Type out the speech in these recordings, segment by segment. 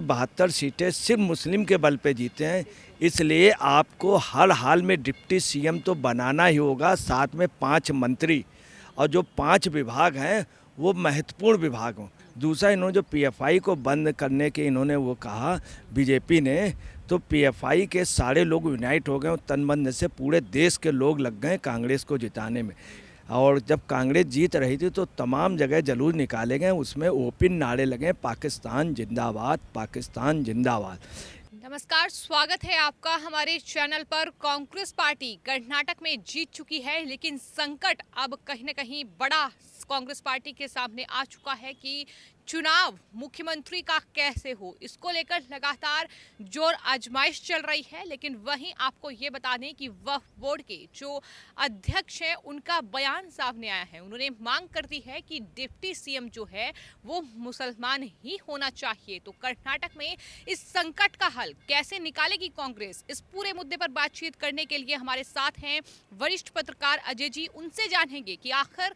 72 सीटें सिर्फ मुस्लिम के बल पे जीते हैं, इसलिए आपको हर हाल में डिप्टी सीएम तो बनाना ही होगा, साथ में 5 मंत्री, और जो 5 विभाग हैं वो महत्वपूर्ण विभाग हों। दूसरा, इन्होंने जो पीएफआई को बंद करने के इन्होंने वो कहा बीजेपी ने, तो पीएफआई के सारे लोग यूनाइट हो गए और तन मन से पूरे देश के लोग लग गए कांग्रेस को जिताने में। और जब कांग्रेस जीत रही थी तो तमाम जगह जलूस निकाले गए, उसमें ओपन नारे लगे पाकिस्तान जिंदाबाद, पाकिस्तान जिंदाबाद। नमस्कार, स्वागत है आपका हमारे चैनल पर। कांग्रेस पार्टी कर्नाटक में जीत चुकी है, लेकिन संकट अब कहीं न कहीं बड़ा कांग्रेस पार्टी के सामने आ चुका है कि चुनाव मुख्यमंत्री का कैसे हो, इसको लेकर लगातार जोर आजमाइश चल रही है। लेकिन वहीं आपको ये बता दें कि वक्फ बोर्ड के जो अध्यक्ष हैं उनका बयान सामने आया है। उन्होंने मांग कर दी है कि डिप्टी सीएम जो है वो मुसलमान ही होना चाहिए। तो कर्नाटक में इस संकट का हल कैसे निकालेगी कांग्रेस, इस पूरे मुद्दे पर बातचीत करने के लिए हमारे साथ हैं वरिष्ठ पत्रकार अजय जी। उनसे जानेंगे कि आखिर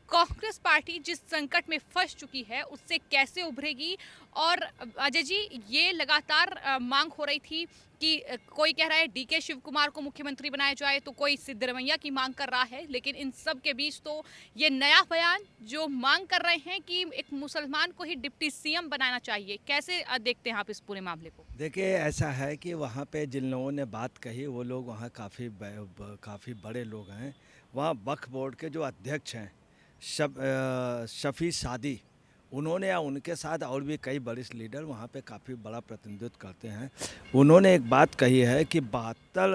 कांग्रेस पार्टी जिस संकट में फंस चुकी है उससे कैसे उभरेगी। और अजय जी, ये लगातार मांग हो रही थी कि कोई कह रहा है डीके शिव कुमार को मुख्यमंत्री बनाया जाए, तो कोई सिद्धरमैया की मांग कर रहा है, लेकिन इन सब के बीच तो ये नया बयान जो मांग कर रहे हैं कि एक मुसलमान को ही डिप्टी सीएम बनाना चाहिए, कैसे देखते हैं आप इस पूरे मामले को? देखिए, ऐसा है कि वहाँ पे जिन लोगों ने बात कही वो लोग वहाँ काफ़ी बड़े लोग हैं। वहाँ वक्फ बोर्ड के जो अध्यक्ष हैं शफी सादी, उन्होंने या उनके साथ और भी कई वरिष्ठ लीडर वहाँ पे काफ़ी बड़ा प्रतिनिधित्व करते हैं। उन्होंने एक बात कही है कि 72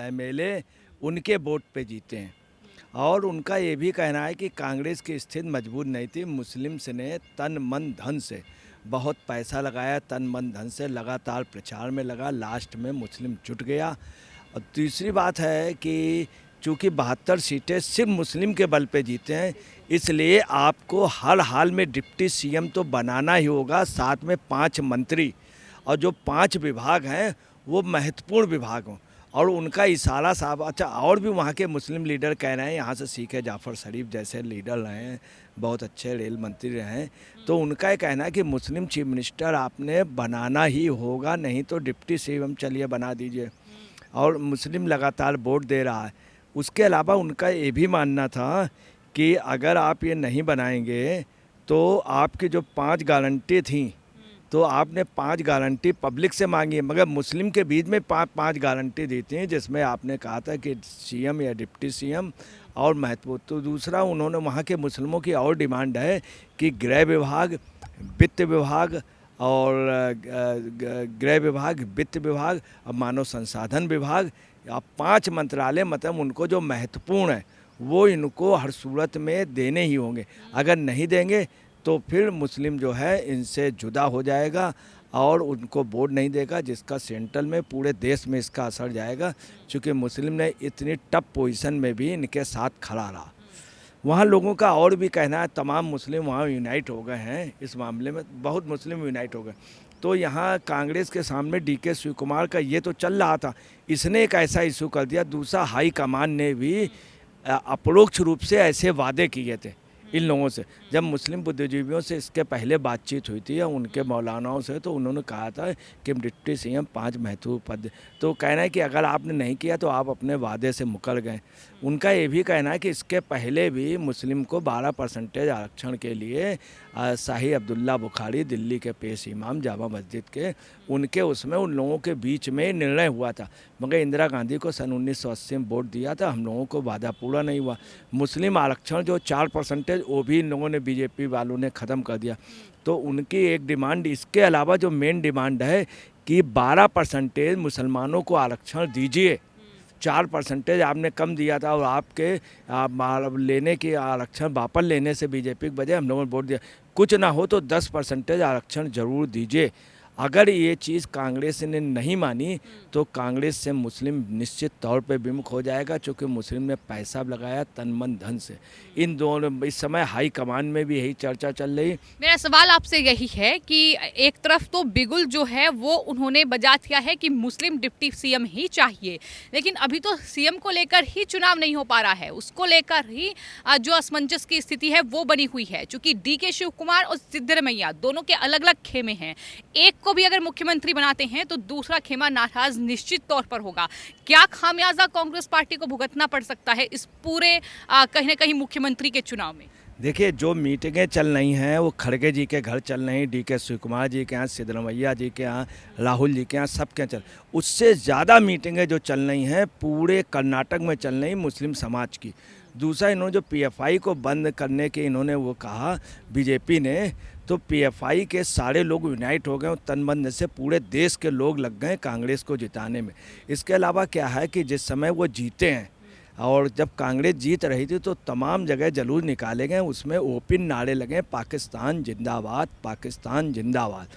एमएलए उनके वोट पे जीते हैं, और उनका ये भी कहना है कि कांग्रेस की स्थिति मजबूत नहीं थी, मुस्लिम्स ने तन मन धन से बहुत पैसा लगाया, तन मन धन से लगातार प्रचार में लगा, लास्ट में मुस्लिम जुट गया। और तीसरी बात है कि चूँकि 72 सीटें सिर्फ मुस्लिम के बल पे जीते हैं, इसलिए आपको हर हाल में डिप्टी सीएम तो बनाना ही होगा, साथ में 5 मंत्री, और जो 5 विभाग हैं वो महत्वपूर्ण विभाग हों। और उनका इशारा साहब, अच्छा, और भी वहाँ के मुस्लिम लीडर कह रहे हैं, यहाँ से सीखे जाफ़र शरीफ जैसे लीडर रहे हैं, बहुत अच्छे रेल मंत्री रहे हैं, तो उनका ये कहना है कि मुस्लिम चीफ मिनिस्टर आपने बनाना ही होगा, नहीं तो डिप्टी सीएम चलिए बना दीजिए। और मुस्लिम लगातार वोट दे रहा है। उसके अलावा उनका ये भी मानना था कि अगर आप ये नहीं बनाएंगे तो आपकी जो 5 गारंटी थी, तो आपने 5 गारंटी पब्लिक से मांगी है, मगर मुस्लिम के बीच में 5 गारंटी दी थी, जिसमें आपने कहा था कि सीएम या डिप्टी सीएम और महत्वपूर्ण। तो दूसरा, उन्होंने वहाँ के मुस्लिमों की और डिमांड है कि गृह विभाग, वित्त विभाग और गृह विभाग, वित्त विभाग और मानव संसाधन विभाग, या 5 मंत्रालय मतलब उनको जो महत्वपूर्ण है वो इनको हर सूरत में देने ही होंगे। अगर नहीं देंगे तो फिर मुस्लिम जो है इनसे जुदा हो जाएगा और उनको वोट नहीं देगा, जिसका सेंट्रल में पूरे देश में इसका असर जाएगा, क्योंकि मुस्लिम ने इतनी टफ पोजीशन में भी इनके साथ खड़ा रहा। वहाँ लोगों का और भी कहना है, तमाम मुस्लिम वहाँ यूनाइट हो गए हैं इस मामले में, बहुत मुस्लिम यूनाइट हो गए। तो यहाँ कांग्रेस के सामने डीके शिव कुमार का ये तो चल रहा था, इसने एक ऐसा इशू कर दिया। दूसरा, हाई कमान ने भी अपरोक्ष रूप से ऐसे वादे किए थे इन लोगों से। जब मुस्लिम बुद्धिजीवियों से इसके पहले बातचीत हुई थी या उनके मौलानाओं से, तो उन्होंने कहा था कि डिप्टी सीएम 5 महत्वपूर्ण पद, तो कहना है कि अगर आपने नहीं किया तो आप अपने वादे से मुकर गए। उनका ये भी कहना है कि इसके पहले भी मुस्लिम को 12% आरक्षण के लिए शाही अब्दुल्ला बुखारी, दिल्ली के पेश इमाम जामा मस्जिद के, उनके उसमें उन लोगों के बीच में निर्णय हुआ था, मगर इंदिरा गांधी को सन 1980 में वोट दिया था, हम लोगों को वादा पूरा नहीं हुआ। मुस्लिम आरक्षण जो 4%, वो भी इन लोगों ने, बीजेपी वालों ने ख़त्म कर दिया। तो उनकी एक डिमांड, इसके अलावा जो मेन डिमांड है कि 12% मुसलमानों को आरक्षण दीजिए। 4% आपने कम दिया था, और आपके लेने के आरक्षण वापस लेने से बीजेपी के बजाय हम लोगों ने वोट दिया। कुछ ना हो तो 10% आरक्षण ज़रूर दीजिए। अगर ये चीज़ कांग्रेस ने नहीं मानी तो कांग्रेस से मुस्लिम निश्चित तौर पे विमुख हो जाएगा, क्योंकि मुस्लिम ने पैसा लगाया तन मन धन से। इन दोनों, इस समय हाई कमान में भी यही चर्चा चल रही। मेरा सवाल आपसे यही है कि एक तरफ तो बिगुल जो है वो उन्होंने बजा दिया है कि मुस्लिम डिप्टी सीएम ही चाहिए, लेकिन अभी तो सीएम को लेकर ही चुनाव नहीं हो पा रहा है, उसको लेकर ही जो असमंजस की स्थिति है वो बनी हुई है। चूंकि डीके शिव कुमार और सिद्धरमैया दोनों के अलग अलग खेमे हैं, एक को भी अगर मुख्यमंत्री बनाते हैं तो दूसरा खेमा नाराज निश्चित तौर पर होगा। क्या खामियाजा कांग्रेस पार्टी को भुगतना पड़ सकता है इस पूरे कहीं ना कहीं मुख्यमंत्री के चुनाव में? देखिए, जो मीटिंगें चल रही हैं वो खड़गे जी के घर चल रही, DK शिव कुमार जी के यहाँ, सिद्धरमैया जी के यहाँ, राहुल जी के यहाँ, सबके यहाँ चल, उससे ज़्यादा मीटिंगें जो चल रही हैं पूरे कर्नाटक में चल रही मुस्लिम समाज की। दूसरा, इन्होंने जो PFI को बंद करने के इन्होंने वो कहा बीजेपी ने, तो PFI के सारे लोग यूनाइट हो गए, तन मन से पूरे देश के लोग लग गए कांग्रेस को जिताने में। इसके अलावा क्या है कि जिस समय वो जीते हैं और जब कांग्रेस जीत रही थी तो तमाम जगह जलूस निकाले गए, उसमें ओपन नारे लगे पाकिस्तान जिंदाबाद, पाकिस्तान जिंदाबाद।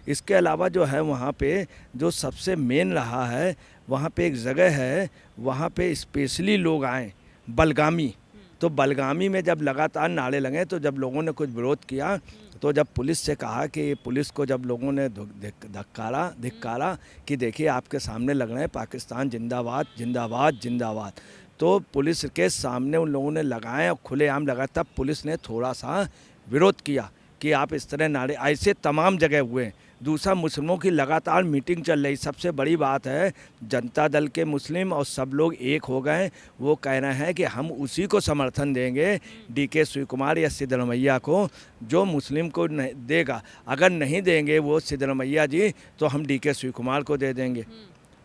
इसके अलावा जो है वहाँ पे जो सबसे मेन रहा है, वहाँ पे एक जगह है, वहाँ पे स्पेशली लोग आए बलगामी, तो बलगामी में जब लगातार नारे लगे तो जब लोगों ने कुछ विरोध किया तो जब पुलिस से कहा कि पुलिस को जब लोगों ने धिक्कारा कि देखिए आपके सामने लग रहे हैं पाकिस्तान जिंदाबाद जिंदाबाद जिंदाबाद, तो पुलिस के सामने उन लोगों ने लगाए और खुलेआम लगाया, तब पुलिस ने थोड़ा सा विरोध किया कि आप इस तरह नारे, ऐसे तमाम जगह हुए। दूसरा, मुस्लिमों की लगातार मीटिंग चल रही, सबसे बड़ी बात है जनता दल के मुस्लिम और सब लोग एक हो गए, वो कह रहे हैं कि हम उसी को समर्थन देंगे DK शिव कुमार या सिद्धरमैया को जो मुस्लिम को देगा, अगर नहीं देंगे वो सिद्धरमैया जी तो हम DK शिव कुमार को दे देंगे।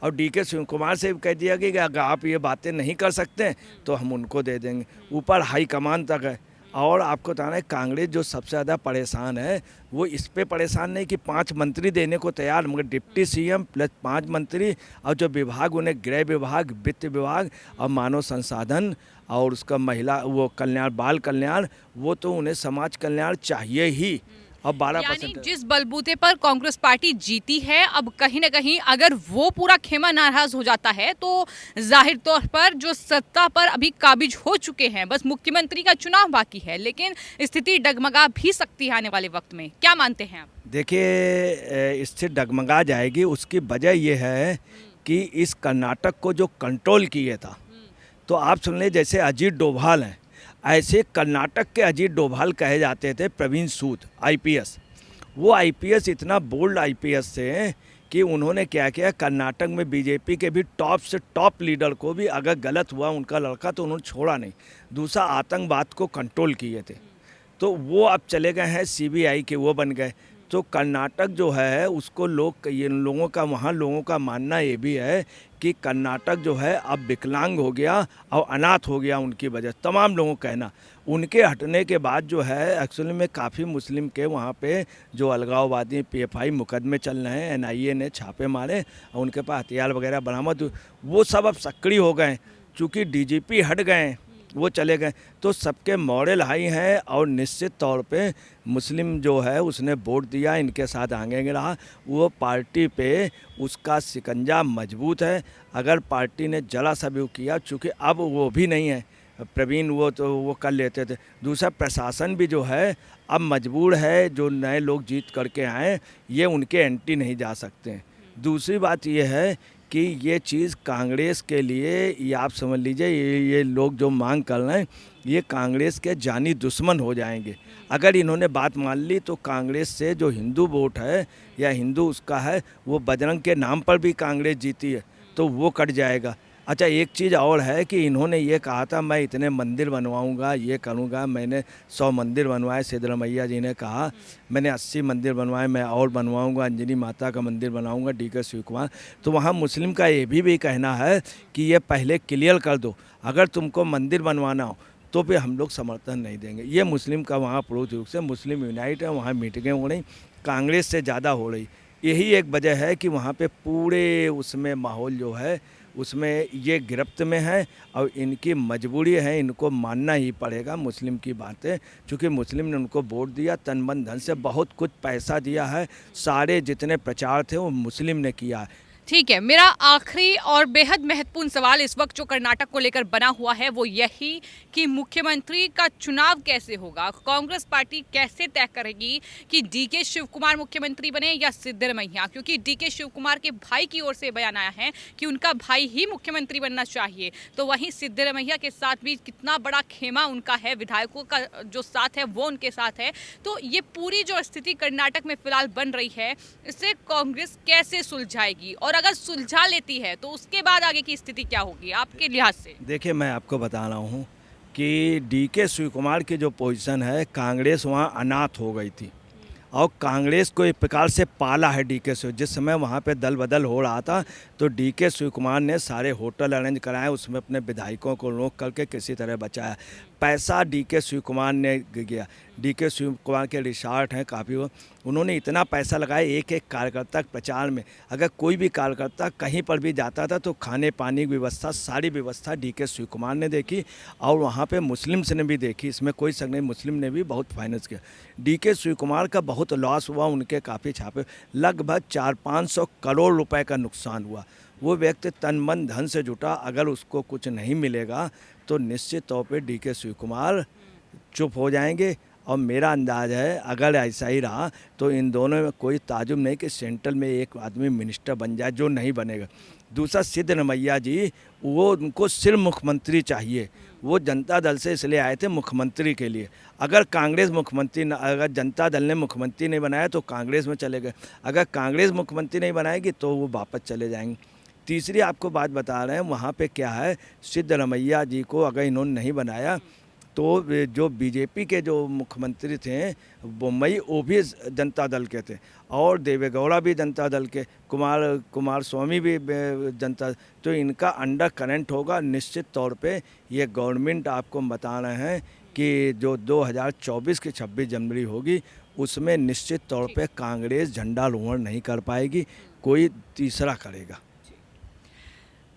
और DK शिव कुमार से कह दिया कि अगर आप ये बातें नहीं कर सकते तो हम उनको दे देंगे, ऊपर हाईकमान तक है। और आपको बताना है कांग्रेस जो सबसे ज़्यादा परेशान है वो इस पे परेशान नहीं कि 5 मंत्री देने को तैयार, मगर डिप्टी CM प्लस 5 मंत्री और जो विभाग उन्हें गृह विभाग, वित्त विभाग और मानव संसाधन और उसका महिला वो कल्याण, बाल कल्याण, वो तो उन्हें समाज कल्याण चाहिए ही। और 12% जिस बलबूते पर कांग्रेस पार्टी जीती है, अब कहीं ना कहीं अगर वो पूरा खेमा नाराज हो जाता है तो जाहिर तौर पर जो सत्ता पर अभी काबिज हो चुके हैं, बस मुख्यमंत्री का चुनाव बाकी है, लेकिन स्थिति डगमगा भी सकती है आने वाले वक्त में। क्या मानते हैं आप? देखिए, स्थिति डगमगा जाएगी, उसकी वजह यह है कि इस कर्नाटक को जो कंट्रोल किया था, तो आप सुन लें जैसे अजीत डोभाल हैं, ऐसे कर्नाटक के अजीत डोभाल कहे जाते थे प्रवीण सूद IPS। वो IPS इतना बोल्ड IPS थे कि उन्होंने क्या किया, कर्नाटक में बीजेपी के भी टॉप से टॉप लीडर को भी अगर गलत हुआ उनका लड़का तो उन्होंने छोड़ा नहीं। दूसरा, आतंकवाद को कंट्रोल किए थे, तो वो अब चले गए हैं CBI के, वो बन गए। तो कर्नाटक जो है उसको लोग, ये लोगों का, वहाँ लोगों का मानना ये भी है कि कर्नाटक जो है अब विकलांग हो गया और अनाथ हो गया उनकी वजह, तमाम लोगों का कहना। उनके हटने के बाद जो है एक्चुअली में काफ़ी मुस्लिम के वहाँ पे जो अलगाववादी PFI मुकदमे चल रहे हैं, NIA ने छापे मारे और उनके पास हथियार वगैरह बरामद, वो सब अब सक्रिय हो गए। चूँकि DGP हट गए, वो चले गए, तो सबके मॉरल हाई हैं और निश्चित तौर पे मुस्लिम जो है उसने वोट दिया, इनके साथ आगे रहा, वो पार्टी पे उसका शिकंजा मजबूत है। अगर पार्टी ने जरा सा भी किया, चूँकि अब वो भी नहीं है प्रवीण, वो तो वो कर लेते थे। दूसरा, प्रशासन भी जो है अब मजबूर है, जो नए लोग जीत करके आए ये उनके एंटी नहीं जा सकते हैं। दूसरी बात ये है कि ये चीज़ कांग्रेस के लिए, ये आप समझ लीजिए, ये लोग जो मांग कर रहे हैं ये कांग्रेस के जानी दुश्मन हो जाएंगे। अगर इन्होंने बात मान ली तो कांग्रेस से जो हिंदू वोट है या हिंदू उसका है, वो बजरंग के नाम पर भी कांग्रेस जीती है तो वो कट जाएगा। अच्छा, एक चीज़ और है कि इन्होंने ये कहा था मैं इतने मंदिर बनवाऊंगा, ये करूंगा, मैंने 100 मंदिर बनवाए, सिद्धरमैया जी ने कहा मैंने 80 मंदिर बनवाए, मैं और बनवाऊंगा, अंजनी माता का मंदिर बनाऊंगा, DK शिव कुमार। तो वहाँ मुस्लिम का ये भी कहना है कि ये पहले क्लियर कर दो, अगर तुमको मंदिर बनवाना हो तो फिर हम लोग समर्थन नहीं देंगे। ये मुस्लिम का वहाँ पूर्ण रूप से मुस्लिम यूनाइट है, वहाँ मीटिंगें हो रही, कांग्रेस से ज़्यादा हो रही। यही एक वजह है कि वहाँ पे पूरे उसमें माहौल जो है उसमें ये गिरफ्त में है और इनकी मजबूरी है, इनको मानना ही पड़ेगा मुस्लिम की बातें, क्योंकि मुस्लिम ने उनको वोट दिया, तन मन धन से बहुत कुछ पैसा दिया है, सारे जितने प्रचार थे वो मुस्लिम ने किया है। ठीक है, मेरा आखिरी और बेहद महत्वपूर्ण सवाल इस वक्त जो कर्नाटक को लेकर बना हुआ है वो यही कि मुख्यमंत्री का चुनाव कैसे होगा। कांग्रेस पार्टी कैसे तय करेगी कि डीके शिव कुमार मुख्यमंत्री बने या सिद्धरमैया, क्योंकि डीके शिव कुमार के भाई की ओर से बयान आया है कि उनका भाई ही मुख्यमंत्री बनना चाहिए। तो वहीं सिद्धरमैया के साथ भी कितना बड़ा खेमा उनका है, विधायकों का जो साथ है वो उनके साथ है। तो ये पूरी जो स्थिति कर्नाटक में फिलहाल बन रही है, इसे कांग्रेस कैसे सुलझाएगी, और अगर सुलझा लेती है तो उसके बाद आगे की स्थिति क्या होगी आपके लिहाज से? देखिए, मैं आपको बता रहा हूँ कि डीके शिव कुमार की जो पोजीशन है, कांग्रेस वहाँ अनाथ हो गई थी और कांग्रेस को एक प्रकार से पाला है डीके शिव। जिस समय वहाँ पे दल बदल हो रहा था तो डीके शिव कुमार ने सारे होटल अरेंज कराए, उसमें अपने विधायकों को रोक करके किसी तरह बचाया। पैसा डीके शिव कुमार ने गया, डीके शिव कुमार के रिसॉर्ट हैं काफ़ी, उन्होंने इतना पैसा लगाया एक एक कार्यकर्ता के प्रचार में। अगर कोई भी कार्यकर्ता कहीं पर भी जाता था तो खाने पानी की व्यवस्था, सारी व्यवस्था डीके शिव कुमार ने देखी और वहाँ पे मुस्लिम्स ने भी देखी, इसमें कोई शक नहीं, मुस्लिम ने भी बहुत फाइनेंस किया। डीके शिव कुमार का बहुत लॉस हुआ, उनके काफ़ी छापे, लगभग 400-500 करोड़ रुपए का नुकसान हुआ। वो व्यक्ति तन मन धन से जुटा, अगर उसको कुछ नहीं मिलेगा तो निश्चित तौर पे डीके शिव कुमार चुप हो जाएंगे। और मेरा अंदाज है अगर ऐसा ही रहा तो इन दोनों में कोई ताजुब नहीं कि सेंट्रल में एक आदमी मिनिस्टर बन जाए, जो नहीं बनेगा। दूसरा, सिद्धरमैया जी, वो उनको सिर्फ मुख्यमंत्री चाहिए, वो जनता दल से इसलिए आए थे मुख्यमंत्री के लिए। अगर कांग्रेस मुख्यमंत्री अगर जनता दल ने मुख्यमंत्री नहीं बनाया तो कांग्रेस में चले गए, अगर कांग्रेस मुख्यमंत्री नहीं बनाएगी तो वो वापस चले जाएंगे। तीसरी आपको बात बता रहे हैं, वहाँ पे क्या है, सिद्धरमैया जी को अगर इन्होंने नहीं बनाया तो जो बीजेपी के जो मुख्यमंत्री थे बोम्मई, वो भी जनता दल के थे और देवेगौड़ा भी जनता दल के, कुमार स्वामी भी जनता, तो इनका अंडर करंट होगा निश्चित तौर पे। ये गवर्नमेंट आपको बता रहे हैं कि जो 2024 की 26 जनवरी होगी उसमें निश्चित तौर पे कांग्रेस झंडारोहण नहीं कर पाएगी, कोई तीसरा करेगा।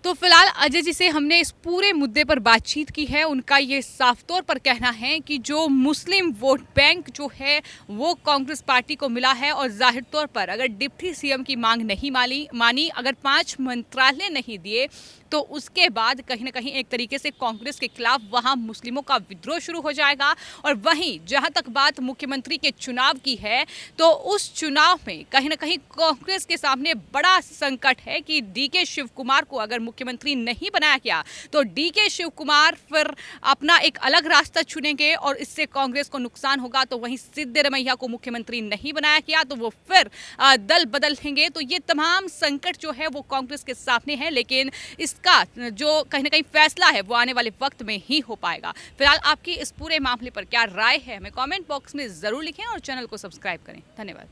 तो फिलहाल अजय जी से हमने इस पूरे मुद्दे पर बातचीत की है। उनका ये साफ तौर पर कहना है कि जो मुस्लिम वोट बैंक जो है वो कांग्रेस पार्टी को मिला है, और जाहिर तौर पर अगर डिप्टी सीएम की मांग नहीं मानी, अगर 5 मंत्रालय नहीं दिए तो उसके बाद कहीं ना कहीं एक तरीके से कांग्रेस के खिलाफ वहां मुस्लिमों का विद्रोह शुरू हो जाएगा। और वहीं जहां तक बात मुख्यमंत्री के चुनाव की है तो उस चुनाव में कहीं ना कहीं कांग्रेस के सामने बड़ा संकट है कि डीके शिव कुमार को अगर मुख्यमंत्री नहीं बनाया गया तो डीके शिव कुमार फिर अपना एक अलग रास्ता चुनेंगे और इससे कांग्रेस को नुकसान होगा। तो वहीं सिद्धरमैया को मुख्यमंत्री नहीं बनाया गया तो वो फिर दल बदलेंगे। तो ये तमाम संकट जो है वो कांग्रेस के सामने है, लेकिन इसका जो कहीं ना कहीं फैसला है वो आने वाले वक्त में ही हो पाएगा। फिलहाल आपकी इस पूरे मामले पर क्या राय है हमें कमेंट बॉक्स में जरूर लिखें और चैनल को सब्सक्राइब करें। धन्यवाद।